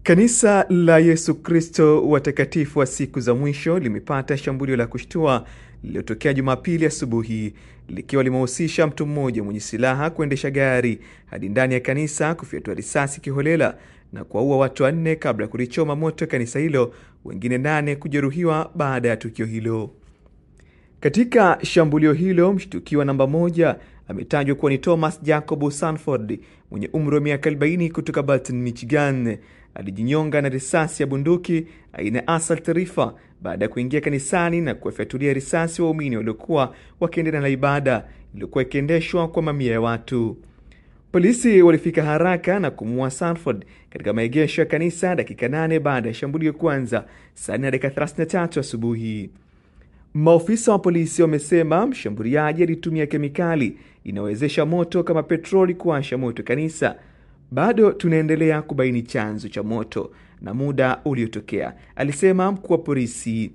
Kanisa la Yesu Kristo watakatifu wa siku za mwisho limepata shambulio la kushtua lililotokea Jumapili asubuhi, likiwa limehusisha mtu mmoja mwenye silaha kuendesha gari hadi ndani ya kanisa, kufyatua risasi kiholela na kuwaua watu 4 kabla ya kulichoma moto kanisa hilo, wengine 8 kujeruhiwa baada ya tukio hilo. Katika shambulio hilo, mshtukiwa namba 1 ametajwa kuwa ni Thomas Jacob Sanford mwenye umri wa miaka 40 kutoka Baltimore, Michigan. Alijinyonga na risasi ya bunduki aina ya assault rifle baada ya kuingia kanisani na kuwafyatulia risasi waumini waliokuwa wakiendelea na ibada iliyokuwa ikiendeshwa kwa mamia ya watu. Polisi walifika haraka na kumuua Sanford katika maegesho ya kanisa dakika 8 baada ya shambulio kuanza saa 4:33 asubuhi. Maofisa wa polisi wamesema mshambuliaji alitumia kemikali inawezesha moto kama petroli kuwasha moto kanisa. Bado tunaendelea kubaini chanzo cha moto na muda uliotokea, alisema mkuu wa polisi.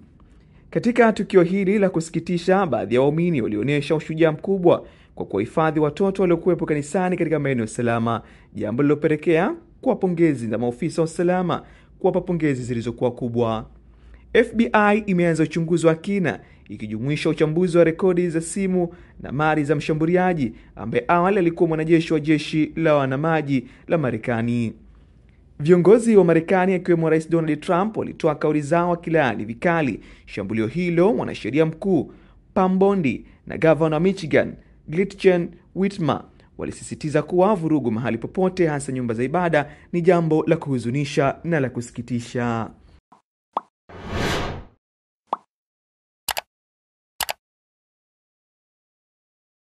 Katika tukio hili la kusikitisha, baadhi ya waumini walionyesha ushujaa mkubwa kwa kuhifadhi watoto waliokuwepo kanisani katika maeneo salama, jambo lililopelekea kwa pongezi za maofisa wa usalama kuwapa pongezi zilizokuwa kubwa. FBI imeanza uchunguzi wa kina ikijumuisha uchambuzi wa rekodi za simu na mali za mshambuliaji ambaye awali alikuwa mwanajeshi wa jeshi la wanamaji la Marekani. Viongozi wa Marekani akiwemo Rais Donald Trump walitoa kauli zao wakilaani vikali shambulio hilo. Mwanasheria mkuu Pam Bondi na gavana wa Michigan Gretchen Whitmer walisisitiza kuwa vurugu mahali popote, hasa nyumba za ibada, ni jambo la kuhuzunisha na la kusikitisha.